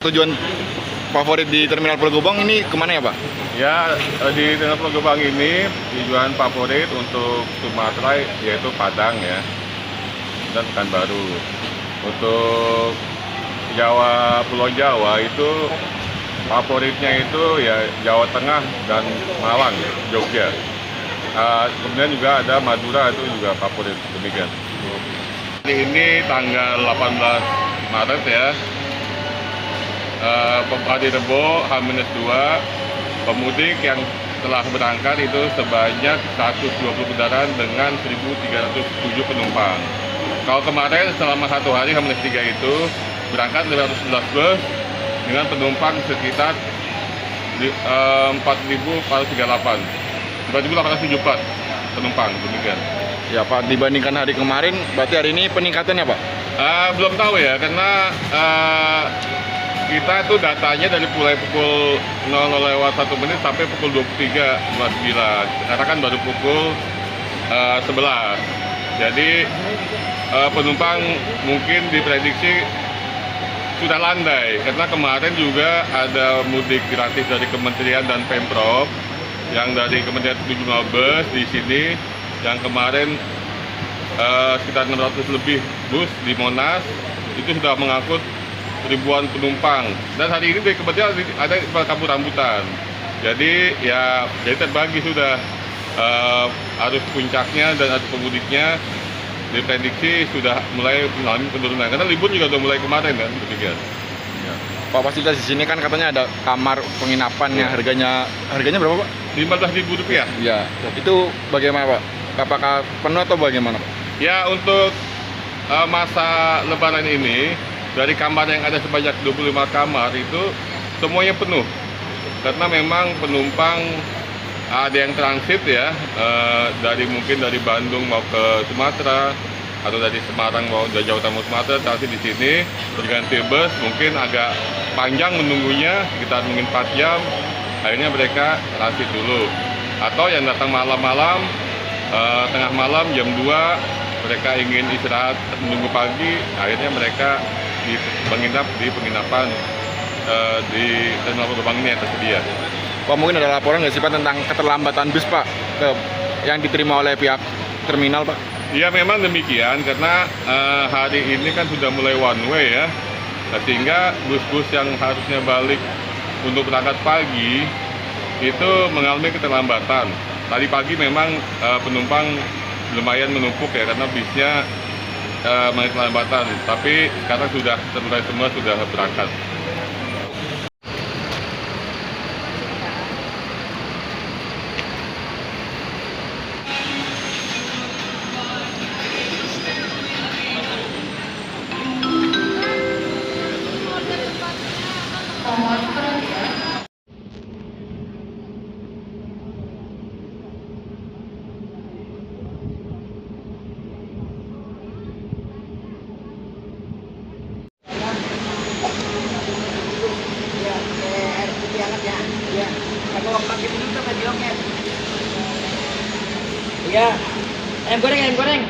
Tujuan favorit di Terminal Pulau Gebang ini kemana ya Pak? Ya, di Terminal Pulau Gebang ini tujuan favorit untuk Sumatera yaitu Padang ya, dan Pekanbaru. Untuk Jawa, Pulau Jawa itu favoritnya itu ya Jawa Tengah dan Malang, Jogja. Kemudian juga ada Madura, itu juga favorit, demikian. Ini tanggal 18 Maret ya. Hari Rebo H-2, pemudik yang telah berangkat itu sebanyak 120 kendaraan dengan 1.307 penumpang. Kalau kemarin selama satu hari H-3 itu berangkat 511 bus dengan penumpang sekitar 4.874 penumpang, demikian. Ya Pak, dibandingkan hari kemarin, berarti hari ini peningkatannya Pak? Belum tahu ya, karena kita tuh datanya dari mulai pukul 00:01 sampai pukul 23.59. Sekarang kan baru pukul 11. Jadi penumpang mungkin diprediksi sudah landai, karena kemarin juga ada mudik gratis dari Kementerian dan Pemprov, yang dari Kementerian 7 bus di sini, yang kemarin sekitar 600 lebih bus di Monas, itu sudah mengangkut ribuan penumpang. Dan hari ini dari Kementerian ada kampung rambutan. Jadi ya, jadi terbagi sudah arus puncaknya dan arus pemudiknya diprediksi sudah mulai mengalami penurunan. Karena libur juga sudah mulai kemarin kan, demikian. Ya. Pak, fasilitas di sini kan katanya ada kamar penginapan yang harganya berapa Pak? Rp15.000. Ya, itu bagaimana Pak? Apakah penuh atau bagaimana Pak? Ya, untuk masa Lebaran ini, dari kamar yang ada sebanyak 25 kamar itu semuanya penuh, karena memang penumpang ada yang transit ya, mungkin dari Bandung mau ke Sumatera, atau dari Semarang mau dari Jawa Timur Sumatera, transit di sini berganti bus, mungkin agak panjang menunggunya, sekitar mungkin 4 jam, akhirnya mereka transit dulu. Atau yang datang malam-malam, tengah malam jam 2, mereka ingin istirahat menunggu pagi, akhirnya mereka menginap di penginapan di Terminal Pulau Gebang ini yang tersedia. Pak, mungkin ada laporan nggak sih Pak tentang keterlambatan bus Pak yang diterima oleh pihak terminal Pak? Ya, memang demikian, karena hari ini kan sudah mulai one way ya, sehingga bus-bus yang harusnya balik untuk berangkat pagi itu mengalami keterlambatan. Tadi pagi memang penumpang lumayan menumpuk ya, karena bisnya mengalami keterlambatan, tapi sekarang sudah terurai semua, sudah berangkat. Iya, ayam goreng, ayam goreng.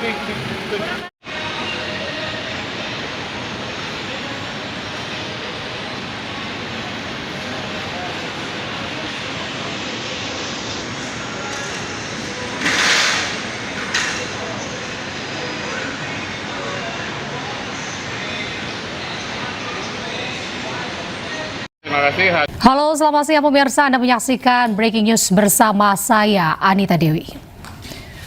Terima kasih. Halo, selamat siang pemirsa. Anda menyaksikan Breaking News bersama saya, Anita Dewi.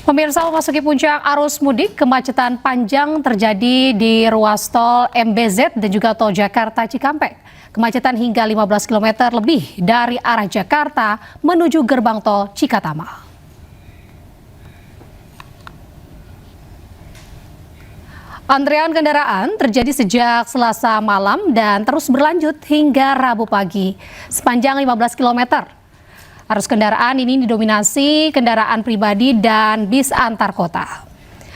Pemirsa, memasuki puncak arus mudik, kemacetan panjang terjadi di ruas tol MBZ dan juga tol Jakarta Cikampek. Kemacetan hingga 15 km lebih dari arah Jakarta menuju gerbang tol Cikatama. Antrean kendaraan terjadi sejak Selasa malam dan terus berlanjut hingga Rabu pagi sepanjang 15 km. Arus kendaraan ini didominasi kendaraan pribadi dan bis antar kota.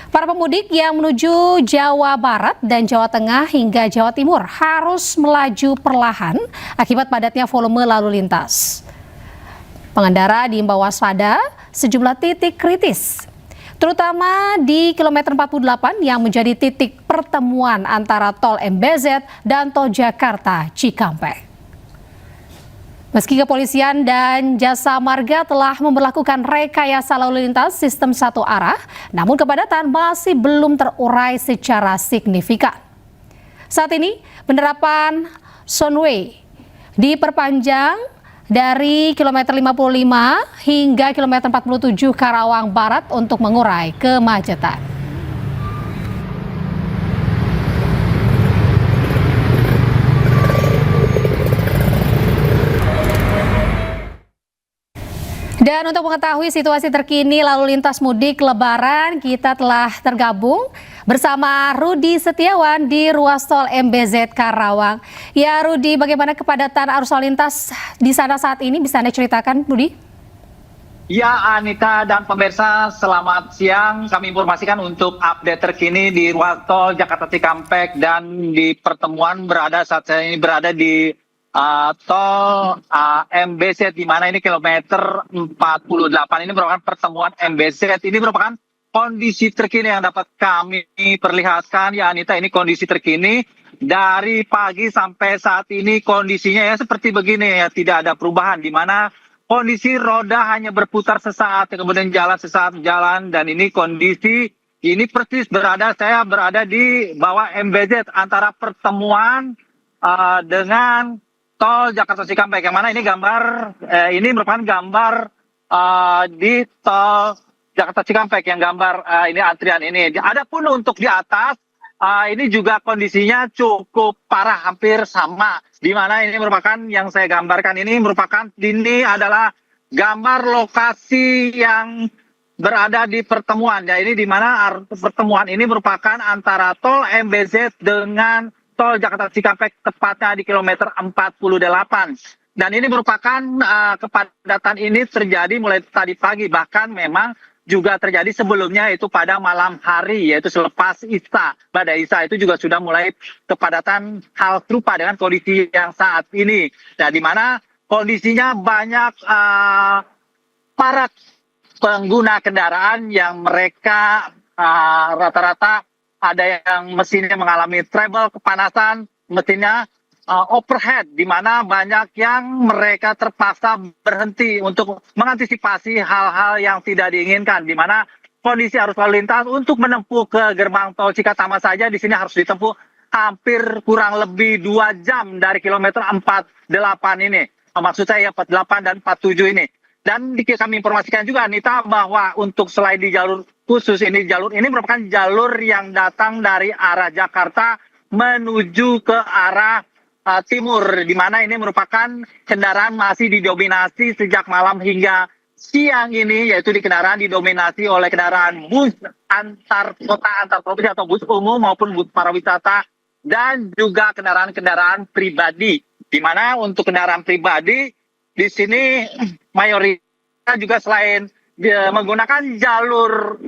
Para pemudik yang menuju Jawa Barat dan Jawa Tengah hingga Jawa Timur harus melaju perlahan akibat padatnya volume lalu lintas. Pengendara diimbau waspada sejumlah titik kritis, terutama di kilometer 48 yang menjadi titik pertemuan antara tol MBZ dan tol Jakarta Cikampek. Meski kepolisian dan jasa marga telah memberlakukan rekayasa lalu lintas sistem satu arah, namun kepadatan masih belum terurai secara signifikan. Saat ini penerapan Zoneway diperpanjang dari kilometer 55 hingga kilometer 47 Karawang Barat untuk mengurai kemacetan. Dan untuk mengetahui situasi terkini lalu lintas mudik Lebaran, kita telah tergabung bersama Rudi Setiawan di ruas tol MBZ Karawang. Ya Rudi, bagaimana kepadatan arus lalu lintas di sana saat ini? Bisa Anda ceritakan, Rudi? Ya, Anita dan pemirsa, selamat siang. Kami informasikan untuk update terkini di ruas tol Jakarta Cikampek dan di pertemuan saat saya ini berada di tol MBZ, di mana ini kilometer 48 ini merupakan pertemuan MBZ. Ini merupakan kondisi terkini yang dapat kami perlihatkan, ya Anita. Ini kondisi terkini dari pagi sampai saat ini, kondisinya ya seperti begini ya, tidak ada perubahan, di mana kondisi roda hanya berputar sesaat, kemudian jalan sesaat jalan, dan ini kondisi ini persis saya berada di bawah MBZ antara pertemuan dengan tol Jakarta Cikampek, yang mana ini ini merupakan gambar di tol Jakarta Cikampek yang gambar ini antrian ini. Adapun untuk di atas ini juga kondisinya cukup parah, hampir sama, di mana ini merupakan yang saya gambarkan ini adalah gambar lokasi yang berada di pertemuan. Ya, ini di mana pertemuan ini merupakan antara tol MBZ dengan tol Jakarta Cikampek, tepatnya di kilometer 48. Dan ini merupakan kepadatan ini terjadi mulai tadi pagi, bahkan memang juga terjadi sebelumnya, yaitu pada malam hari, yaitu selepas Isya. Pada Isya itu juga sudah mulai kepadatan hal serupa dengan kondisi yang saat ini. Dan di mana kondisinya banyak para pengguna kendaraan yang mereka rata-rata ada yang mesinnya mengalami trouble, kepanasan, mesinnya overhead, di mana banyak yang mereka terpaksa berhenti untuk mengantisipasi hal-hal yang tidak diinginkan, di mana kondisi arus lalu lintas untuk menempuh ke gerbang tol Cikatama saja di sini harus ditempuh hampir kurang lebih 2 jam dari kilometer 48 ini. Maksud saya 48 dan 47 ini. Dan kami informasikan juga, Anita, bahwa untuk selain di jalur khusus ini, jalur ini merupakan jalur yang datang dari arah Jakarta menuju ke arah timur, di mana ini merupakan kendaraan masih didominasi sejak malam hingga siang ini, yaitu kendaraan didominasi oleh kendaraan bus antar kota, antar provinsi atau bus umum maupun bus pariwisata, dan juga kendaraan-kendaraan pribadi. Di mana untuk kendaraan pribadi di sini mayoritas juga selain menggunakan jalur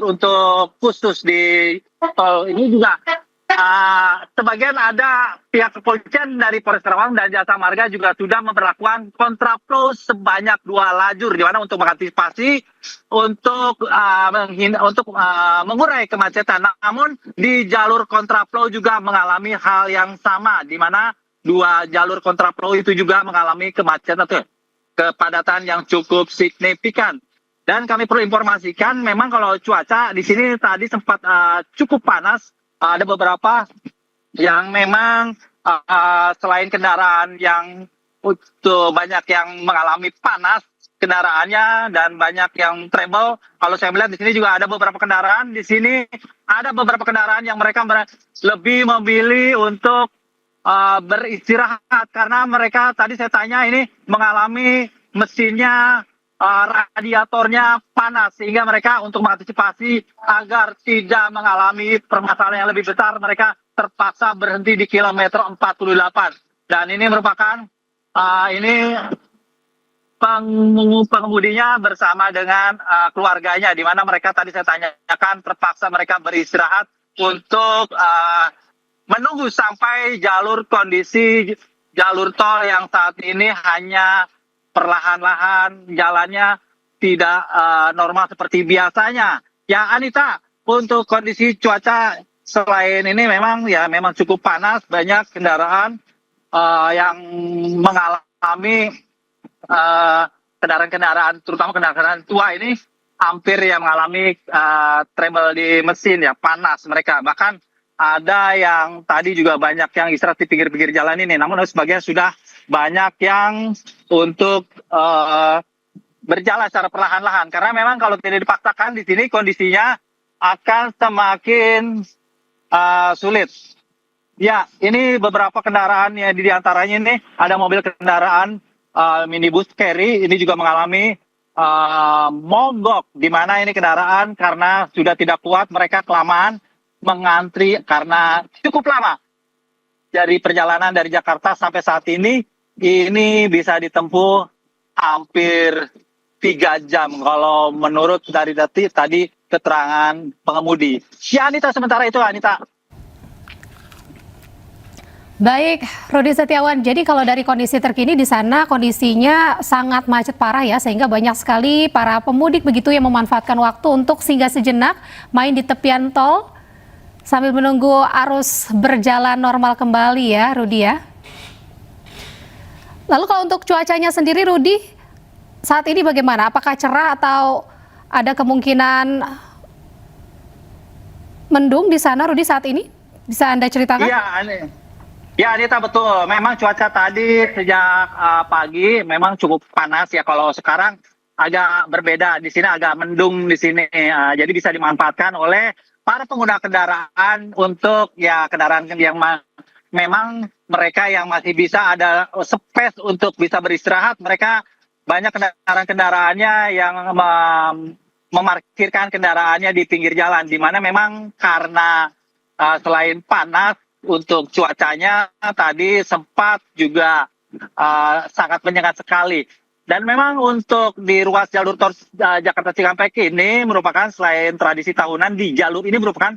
untuk khusus di tol ini, juga Sebagian ada pihak kepolisian dari Polres Karawang dan Jasa Marga juga sudah memperlakukan kontraflow sebanyak 2 lajur, di mana untuk mengantisipasi untuk mengurai kemacetan. Namun di jalur kontraflow juga mengalami hal yang sama, di mana 2 jalur kontraflow itu juga mengalami kemacetan atau kepadatan yang cukup signifikan. Dan kami perlu informasikan, memang kalau cuaca di sini tadi sempat cukup panas. Ada beberapa yang memang selain kendaraan yang banyak yang mengalami panas kendaraannya dan banyak yang trouble. Kalau saya melihat di sini juga ada beberapa kendaraan. Di sini ada beberapa kendaraan yang mereka lebih memilih untuk beristirahat karena mereka tadi saya tanya ini mengalami mesinnya radiatornya panas, sehingga mereka untuk mengantisipasi agar tidak mengalami permasalahan yang lebih besar, mereka terpaksa berhenti di kilometer 48. Dan ini merupakan pengemudinya bersama dengan keluarganya, di mana mereka tadi saya tanyakan terpaksa mereka beristirahat untuk menunggu sampai kondisi jalur tol yang saat ini hanya perlahan-lahan jalannya tidak normal seperti biasanya. Ya Anita, untuk kondisi cuaca selain ini memang cukup panas, banyak kendaraan yang mengalami kendaraan-kendaraan terutama kendaraan tua ini hampir yang mengalami trouble di mesin ya, panas mereka. Bahkan ada yang tadi juga banyak yang istirahat di pinggir-pinggir jalan ini, namun sebagian sudah banyak yang untuk berjalan secara perlahan-lahan karena memang kalau tidak dipaksakan di sini kondisinya akan semakin sulit. Ya, ini beberapa kendaraan ya, di antaranya ini ada mobil kendaraan minibus carry ini juga mengalami mogok, di mana ini kendaraan karena sudah tidak kuat mereka kelamaan mengantri karena cukup lama. Dari perjalanan dari Jakarta sampai saat ini bisa ditempuh hampir 3 jam kalau menurut dari tadi keterangan pengemudi. Ya Anita, sementara itu Anita. Baik, Rudi Setiawan. Jadi kalau dari kondisi terkini di sana kondisinya sangat macet parah ya, sehingga banyak sekali para pemudik begitu yang memanfaatkan waktu untuk singgah sejenak main di tepian tol sambil menunggu arus berjalan normal kembali ya, Rudi ya. Lalu kalau untuk cuacanya sendiri, Rudi, saat ini bagaimana? Apakah cerah atau ada kemungkinan mendung di sana, Rudi, saat ini? Bisa Anda ceritakan? Ya, Anita, betul. Memang cuaca tadi sejak pagi memang cukup panas ya. Kalau sekarang agak berbeda. Di sini agak mendung di sini. Jadi bisa dimanfaatkan oleh para pengguna kendaraan untuk ya kendaraan yang memang mereka yang masih bisa ada space untuk bisa beristirahat. Mereka banyak kendaraan-kendaraannya yang memarkirkan kendaraannya di pinggir jalan, di mana memang karena selain panas untuk cuacanya tadi sempat juga sangat menyengat sekali. Dan memang untuk di ruas jalur tol Jakarta Cikampek ini merupakan selain tradisi tahunan di jalur ini merupakan